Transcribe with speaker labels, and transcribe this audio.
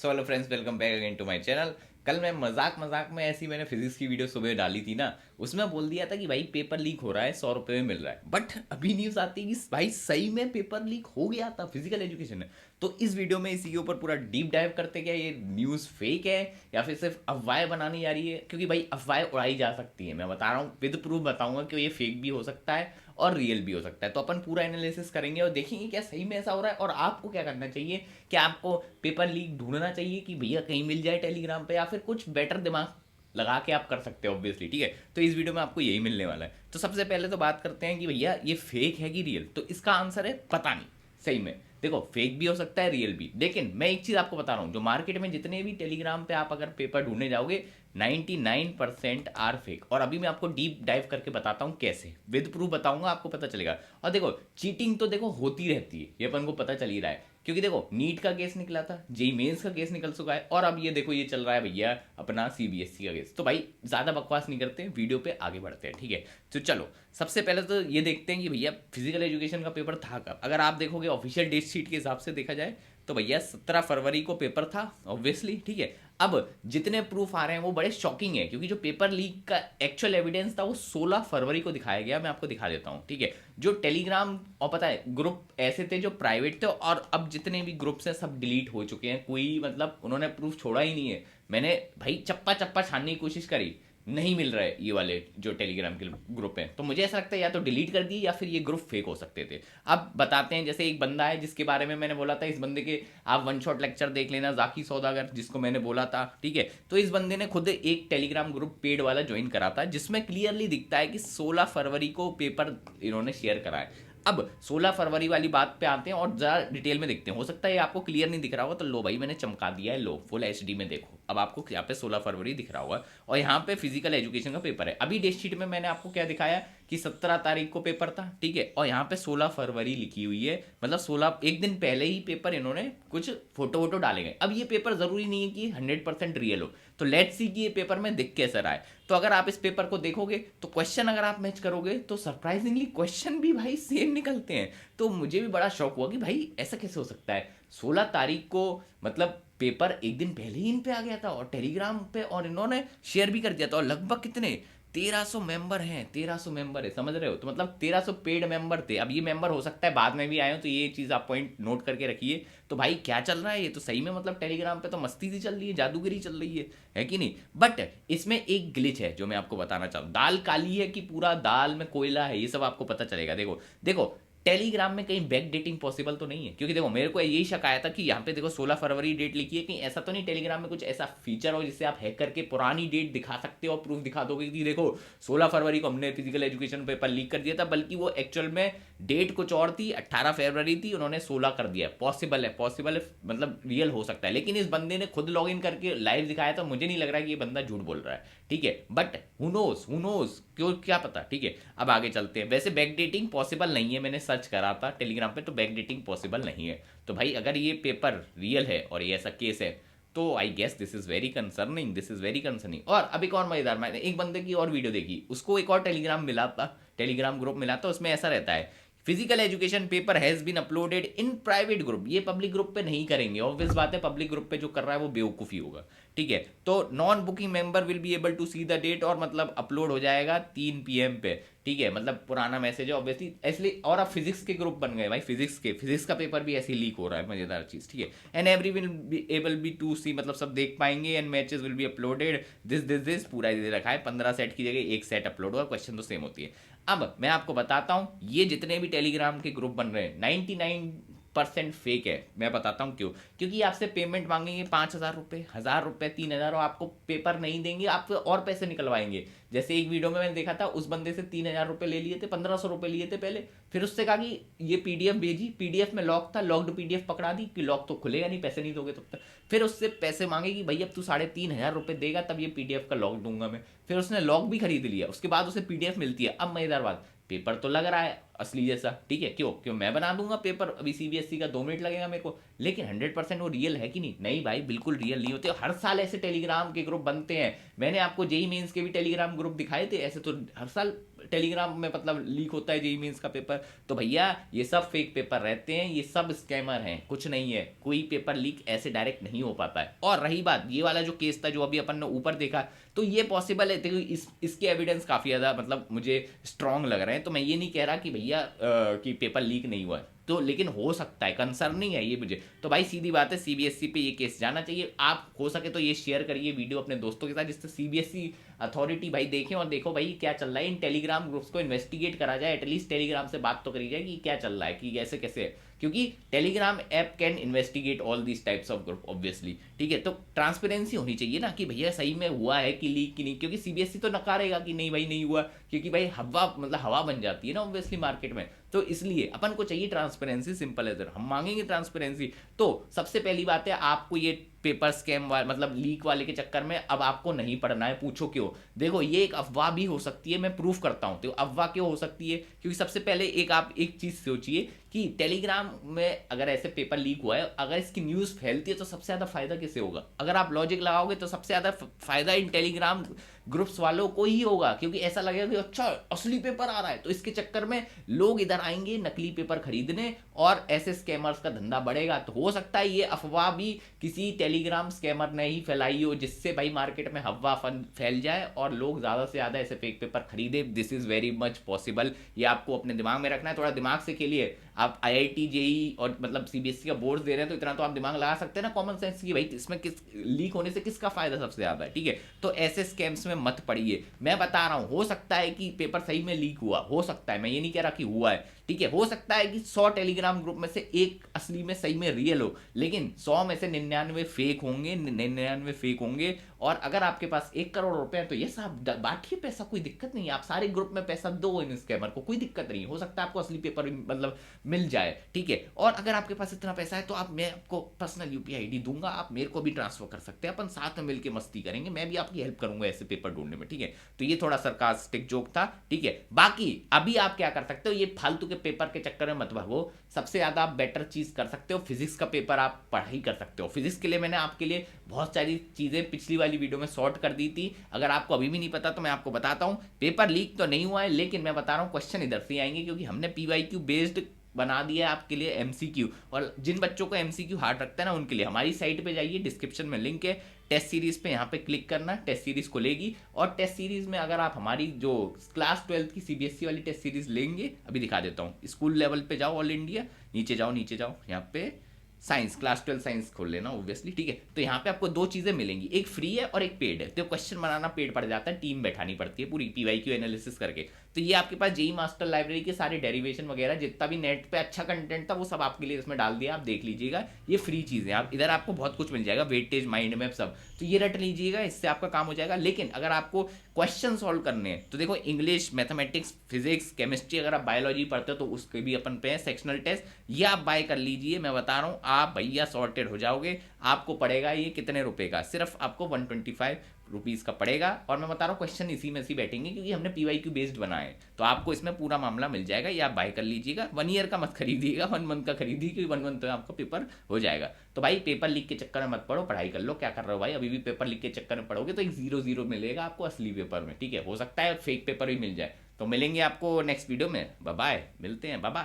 Speaker 1: So hello friends, welcome back again to my channel. कल मैं मजाक मजाक में ऐसी मैंने फिजिक्स की वीडियो सुबह डाली थी ना, उसमें बोल दिया था कि भाई पेपर लीक हो रहा है, 100 रुपये में मिल रहा है। बट अभी न्यूज़ आती है कि भाई सही में पेपर लीक हो गया था फिजिकल एजुकेशन में। तो इस वीडियो में इसी के ऊपर पूरा डीप डाइव करते, क्या ये न्यूज़ फेक है या फिर सिर्फ अफवाहें बनानी जा रही है। क्योंकि भाई अफवाहें उड़ाई जा सकती है, मैं बता रहा हूँ, विद प्रूफ बताऊंगा कि ये फेक भी हो सकता है और रियल भी हो सकता है। तो अपन पूरा एनालिसिस करेंगे और देखेंगे क्या सही में ऐसा हो रहा है और आपको क्या करना चाहिए। क्या आपको पेपर लीक ढूंढना चाहिए कि भैया कहीं मिल जाए टेलीग्राम पे, या फिर कुछ बेटर दिमाग लगा के आप कर सकते हो ऑब्वियसली। ठीक है, तो इस वीडियो में आपको यही मिलने वाला है। तो सबसे पहले तो बात करते हैं कि भैया ये फेक है कि रियल। तो इसका आंसर है पता नहीं। सही में देखो, फेक भी हो सकता है, रियल भी। लेकिन मैं एक चीज आपको बता रहा हूँ, जो मार्केट में जितने भी टेलीग्राम पे आप अगर पेपर ढूंढने जाओगे, 99% आर फेक। और अभी मैं आपको डीप डाइव करके बताता हूँ कैसे, विद प्रूफ बताऊंगा, आपको पता चलेगा। और देखो, चीटिंग तो देखो होती रहती है, ये अपन को पता चल ही रहा है। क्योंकि देखो, नीट का केस निकला था, जेई मेंस का केस निकल चुका है, और अब ये देखो ये चल रहा है भैया अपना सीबीएसई का केस। तो भाई ज्यादा बकवास नहीं करते, वीडियो पे आगे बढ़ते हैं। ठीक है, तो चलो सबसे पहले तो ये देखते हैं कि भैया फिजिकल एजुकेशन का पेपर था कब। अगर आप देखोगे ऑफिशियल डेट शीट के हिसाब से देखा जाए तो भैया 17 फरवरी को पेपर था ऑब्वियसली। ठीक है, अब जितने प्रूफ आ रहे हैं वो बड़े शॉकिंग है, क्योंकि जो पेपर लीक का एक्चुअल एविडेंस था वो 16 फरवरी को दिखाया गया। मैं आपको दिखा देता हूँ। ठीक है, जो टेलीग्राम, और पता है ग्रुप ऐसे थे जो प्राइवेट थे, और अब जितने भी ग्रुप्स हैं सब डिलीट हो चुके हैं। कोई मतलब उन्होंने प्रूफ छोड़ा ही नहीं है। मैंने भाई चप्पा चप्पा छानने की कोशिश करी, नहीं मिल रहा है ये वाले जो टेलीग्राम के ग्रुप हैं। तो मुझे ऐसा लगता है या तो डिलीट कर दिए या फिर ये ग्रुप फेक हो सकते थे। अब बताते हैं, जैसे एक बंदा है जिसके बारे में मैंने बोला था, इस बंदे के आप वन शॉट लेक्चर देख लेना, जाकी सौदागर, जिसको मैंने बोला था। ठीक है, तो इस बंदे ने खुद एक टेलीग्राम ग्रुप पेड वाला ज्वाइन करा था, जिसमें क्लियरली दिखता है कि 16 फरवरी को पेपर इन्होंने शेयर करा है। अब 16 फरवरी वाली बात पे आते हैं और जरा डिटेल में देखते हैं। हो सकता है आपको क्लियर नहीं दिख रहा होगा, तो लो भाई मैंने चमका दिया है, लो फुल एचडी में देखो। अब आपको यहाँ पे 16 फरवरी दिख रहा होगा, और यहाँ पे फिजिकल एजुकेशन का पेपर है। अभी डेट शीट में मैंने आपको क्या दिखाया कि 17 तारीख को पेपर था। ठीक है, और यहाँ पे 16 फरवरी लिखी हुई है, मतलब 16 एक दिन पहले ही पेपर इन्होंने कुछ फोटो वोटो डाले गए। अब ये पेपर जरूरी नहीं है कि 100% रियल हो, तो लेट्स सी कि ये पेपर में दिख कैसा रहा है। तो अगर आप इस पेपर को देखोगे तो क्वेश्चन अगर आप मैच करोगे तो सरप्राइजिंगली क्वेश्चन भी भाई सेम निकलते हैं। तो मुझे भी बड़ा शौक हुआ कि भाई ऐसा कैसे हो सकता है। 16 तारीख को मतलब पेपर एक दिन पहले ही इन पे आ गया था और टेलीग्राम पे, और इन्होंने शेयर भी कर दिया था। और लगभग कितने 1300 मेंबर हैं, 1300 मेंबर है, समझ रहे हो। तो मतलब 1300 पेड मेंबर थे। अब ये मेंबर हो सकता है बाद में भी आए हो, तो ये चीज़ आप पॉइंट नोट करके रखिए। तो भाई क्या चल रहा है, ये तो सही में मतलब टेलीग्राम पे तो मस्ती सी चल रही है, जादूगरी चल रही है कि नहीं। बट इसमें एक ग्लिच है जो मैं आपको बताना चाहूँ। दाल काली है कि पूरा दाल में कोयला है, ये सब आपको पता चलेगा। देखो देखो, टेलीग्राम में कहीं बैक डेटिंग पॉसिबल तो नहीं है। क्योंकि देखो, मेरे को यही शक आया था कि यहाँ पे देखो 16 फरवरी डेट लिखी है, कहीं ऐसा तो नहीं टेलीग्राम में कुछ ऐसा फीचर हो जिससे आप हैक करके पुरानी डेट दिखा सकते हो और प्रूफ दिखा दोगे कि देखो 16 फरवरी को हमने फिजिकल एजुकेशन पेपर लीक कर दिया था, बल्कि वो एक्चुअल में डेट कुछ और थी, 18 फरवरी थी, उन्होंने 16 कर दिया। पॉसिबल है, पॉसिबल है, मतलब रियल हो सकता है। लेकिन इस बंदे ने खुद लॉग इन करके लाइव दिखाया, तो मुझे नहीं लग रहा है कि ये बंदा झूठ बोल रहा है। ठीक है, बट हु नोस, क्यों, क्या पता। ठीक है, अब आगे चलते हैं। वैसे बैक डेटिंग पॉसिबल नहीं है, मैंने सर्च करा था टेलीग्राम पे, तो बैक डेटिंग पॉसिबल नहीं है। तो भाई अगर ये पेपर रियल है और ये ऐसा केस है, तो I guess this is very concerning, this is very concerning. और अब एक और मजेदार, मैंने एक बंदे की और वीडियो देखी, उसको एक और टेलीग्राम मिला था, टेलीग्राम ग्रुप मिला था। उसमें ऐसा रहता है, physical education paper has been uploaded in private group. ये पब्लिक ग्रुप पे नहीं करेंगे, ऑब्वियस बात है, पब्लिक ग्रुप पे जो कर रहा है वो बेवकूफ़ी होगा। ठीक है, तो non booking member will be able to see the date, और मतलब अपलोड हो जाएगा 3 PM पे। ठीक है, मतलब पुराना मैसेज है ऑब्वियसली, इसलिए। और अब फिजिक्स के ग्रुप बन गए भाई, फिजिक्स का पेपर भी ऐसे लीक हो रहा है, मजेदार चीज। ठीक है, and every will be able be to see, मतलब सब देख पाएंगे, and matches will be uploaded this पूरा दे रखा है। 15 सेट की जगह एक सेट अपलोड होगा, क्वेश्चन तो सेम होती है। अब मैं आपको बताता हूं, ये जितने भी टेलीग्राम के ग्रुप बन रहे हैं 99% फेक है। मैं बताता हूं क्यों। क्योंकि आपसे पेमेंट मांगेंगे 5,000 रुपये, 1,000 रुपये, 3,000, और आपको पेपर नहीं देंगे, आपको और पैसे निकलवाएंगे। जैसे एक वीडियो में मैंने देखा था, उस बंदे से 3,000 रुपये ले लिए थे, 1,500 रुपये लिए थे पहले। फिर उससे कहा कि ये पीडीएफ भेजी, पीडीएफ में लॉक था, लॉक्ड पीडीएफ पकड़ा दी कि लॉक तो खुलेगा नहीं, पैसे नहीं दोगे तब तक। फिर उससे पैसे मांगे कि भैया अब तू 3,500 रुपये देगा तब ये पीडीएफ का लॉक दूंगा मैं। फिर उसने लॉक भी खरीद लिया, उसके बाद उसे पीडीएफ मिलती है। अब मजेदार बात, पेपर तो लग रहा है असली जैसा। ठीक है, क्यों क्यों मैं बना दूंगा पेपर, अभी सीबीएसई का 2 मिनट लगेगा मेरे को। लेकिन 100% वो रियल है कि नहीं? नहीं भाई, बिल्कुल रियल नहीं होते। हर साल ऐसे टेलीग्राम के ग्रुप बनते हैं। मैंने आपको जेई मेंस के भी टेलीग्राम ग्रुप दिखाए थे, ऐसे तो हर साल टेलीग्राम में मतलब लीक होता है जेईई मेंस का पेपर। तो भैया ये सब फेक पेपर रहते हैं, ये सब स्कैमर हैं, कुछ नहीं है, कोई पेपर लीक ऐसे डायरेक्ट नहीं हो पाता है। और रही बात ये वाला जो केस था जो अभी अपन ने ऊपर देखा, तो ये पॉसिबल है, देखो इसके एविडेंस काफी ज्यादा मतलब मुझे स्ट्रांग लग रहे हैं। तो मैं ये नहीं कह रहा कि भैया कि पेपर लीक नहीं हुआ है, तो लेकिन हो सकता है, कंसर्न नहीं है ये मुझे। तो भाई सीधी बात है, सीबीएसई पे ये केस जाना चाहिए। आप हो सके तो ये शेयर करिए वीडियो अपने दोस्तों के साथ, जिससे सीबीएसई अथॉरिटी भाई देखें और देखो भाई क्या चल रहा है, इन टेलीग्राम ग्रुप्स को इन्वेस्टिगेट करा जाए, एटलीस्ट टेलीग्राम से बात तो करी जाए कि क्या चल रहा है, कि कैसे कैसे है। क्योंकि Telegram app can investigate all these types of group obviously, ठीक है। तो ट्रांसपेरेंसी होनी चाहिए ना कि भैया सही में हुआ है कि लीक की नहीं, क्योंकि सीबीएसई तो नकारेगा कि नहीं भाई नहीं हुआ, क्योंकि भाई हवा मतलब हवा बन जाती है ना ऑब्वियसली मार्केट में। तो इसलिए अपन को चाहिए ट्रांसपेरेंसी, सिंपल है, हम मांगेंगे ट्रांसपेरेंसी। तो सबसे पहली बात है, आपको ये पेपर स्कैम मतलब लीक वाले के चक्कर में अब आपको नहीं पढ़ना है। पूछो क्यों? देखो ये एक अफवाह भी हो सकती है, मैं प्रूफ करता हूं। तो अफवाह क्यों हो सकती है? क्योंकि सबसे पहले आप एक चीज सोचिए कि टेलीग्राम में अगर ऐसे पेपर लीक हुआ है, अगर इसकी न्यूज फैलती है तो सबसे ज्यादा फायदा किसे होगा? अगर आप लॉजिक लगाओगे तो सबसे ज्यादा फायदा इन टेलीग्राम ग्रुप्स वालों को ही होगा, क्योंकि ऐसा लगेगा कि अच्छा असली पेपर आ रहा है, तो इसके चक्कर में लोग इधर आएंगे नकली पेपर खरीदने और ऐसे स्कैमर्स का धंधा बढ़ेगा। तो हो सकता है ये अफवाह भी किसी टेलीग्राम स्कैमर ने ही फैलाई हो, जिससे भाई मार्केट में अफवाह फैल जाए और लोग ज्यादा से ज्यादा ऐसे फेक पेपर खरीदे। This is very much possible, ये आपको अपने दिमाग में रखना है, थोड़ा दिमाग से खेलिए। आप आईआईटी जेईई और मतलब सीबीएसई का बोर्ड दे रहे हैं, तो इतना तो आप दिमाग लगा सकते हैं ना कॉमन सेंस की, भाई इसमें किस लीक होने से किसका फायदा सबसे ज्यादा है, ठीक है। तो ऐसे स्कैम्स में मत पड़िए, मैं बता रहा हूं। हो सकता है कि पेपर सही में लीक हुआ, हो सकता है, मैं ये नहीं कह रहा कि हुआ है, ठीक है। हो सकता है कि 100 टेलीग्राम ग्रुप में से एक असली में सही में रियल हो, लेकिन 100 में से 99 फेक होंगे, 99 फेक होंगे। और अगर आपके पास 1 करोड़ रुपए है तो ये साहब बांटिए पैसा, कोई दिक्कत नहीं है, आप सारे ग्रुप में पैसा दो इन स्कैमर को, कोई दिक्कत नहीं। हो सकता है आपको असली पेपर मतलब मिल जाए, ठीक है। और अगर आपके पास इतना पैसा है तो मैं आपको पर्सनल यूपीआई आईडी दूंगा, आप मेरे को भी ट्रांसफर कर सकते हैं, अपन साथ में मिलकर मस्ती करेंगे, मैं भी आपकी हेल्प करूंगा ऐसे पेपर ढूंढने में, ठीक है। तो ये थोड़ा सरकास्टिक जोक था, ठीक है। बाकी अभी आप क्या कर सकते हो, ये फालतू के पेपर के चक्कर में मत भागो। सबसे ज्यादा आप बेटर चीज कर सकते हो, फिजिक्स का पेपर आप पढ़ाई कर सकते हो। फिजिक्स के लिए मैंने आपके लिए बहुत सारी चीजें पिछली वाली वीडियो में सॉर्ट कर दी थी, अगर आपको अभी भी नहीं पता तो मैं आपको बताता हूं। पेपर लीक तो नहीं हुआ है, लेकिन मैं बता रहा हूं क्वेश्चन इधर से आएंगे, क्योंकि हमने पीवाईक्यू बेस्ड बना दिया है आपके लिए एमसीक्यू। और जिन बच्चों को एमसीक्यू हार्ड रखता है ना, उनके लिए हमारी साइट पे जाइए, डिस्क्रिप्शन में लिंक है, टेस्ट सीरीज पे यहाँ पे क्लिक करना, टेस्ट सीरीज को लेगी। और टेस्ट सीरीज में अगर आप हमारी जो क्लास 12 की सीबीएसई वाली टेस्ट सीरीज लेंगे, अभी दिखा देता हूँ, स्कूल लेवल पे जाओ, ऑल इंडिया, नीचे जाओ नीचे जाओ, यहाँ पे साइंस, क्लास 12 साइंस खोल लेना ऑब्वियसली, ठीक है। तो यहाँ पे आपको 2 चीजें मिलेंगी, एक फ्री है और एक पेड है। तो क्वेश्चन बनाना पेड पड़ जाता है, टीम बैठानी पड़ती है पूरी पीवाईक्यू एनालिसिस करके। तो ये आपके पास जेईई मास्टर लाइब्रेरी के सारे डेरिवेशन वगैरह जितना भी नेट पे अच्छा कंटेंट था वो सब आपके लिए इसमें डाल दिया, आप देख लीजिएगा। ये फ्री चीजें, आप इधर आपको बहुत कुछ मिल जाएगा, वेटेज, माइंड मैप सब, तो ये रट लीजिएगा, इससे आपका काम हो जाएगा। लेकिन अगर आपको क्वेश्चन सॉल्व करने हैं तो देखो, इंग्लिश, मैथमेटिक्स, फिजिक्स, केमिस्ट्री, अगर आप बायोलॉजी पढ़ते हो तो उसके भी अपन पे सेक्शनल टेस्ट, ये आप बाय कर लीजिए। मैं बता रहा हूँ आप भैया सॉर्टेड हो जाओगे। आपको पड़ेगा ये कितने रुपए का? सिर्फ आपको 125 रुपीज का पड़ेगा। और मैं बता रहा हूँ क्वेश्चन इसी में से बैठेंगे, क्योंकि हमने पीवाईक्यू बेस्ड बनाए हैं, तो आपको इसमें पूरा मामला मिल जाएगा। ये आप बाय कर लीजिएगा। 1 ईयर का मत खरीदिएगा, 1 मंथ का खरीदिए, क्योंकि 1 मंथ में आपका पेपर हो जाएगा। तो भाई पेपर लीक के चक्कर में मत पढ़ो, पढ़ाई कर लो। क्या कर रहे हो भाई? अभी भी पेपर लीक के चक्कर में पढ़ोगे तो एक 0-0 मिलेगा आपको असली पेपर में, ठीक है। हो सकता है फेक पेपर भी मिल जाए। तो मिलेंगे आपको नेक्स्ट वीडियो में, बाय बाय, मिलते हैं, बाय बाय।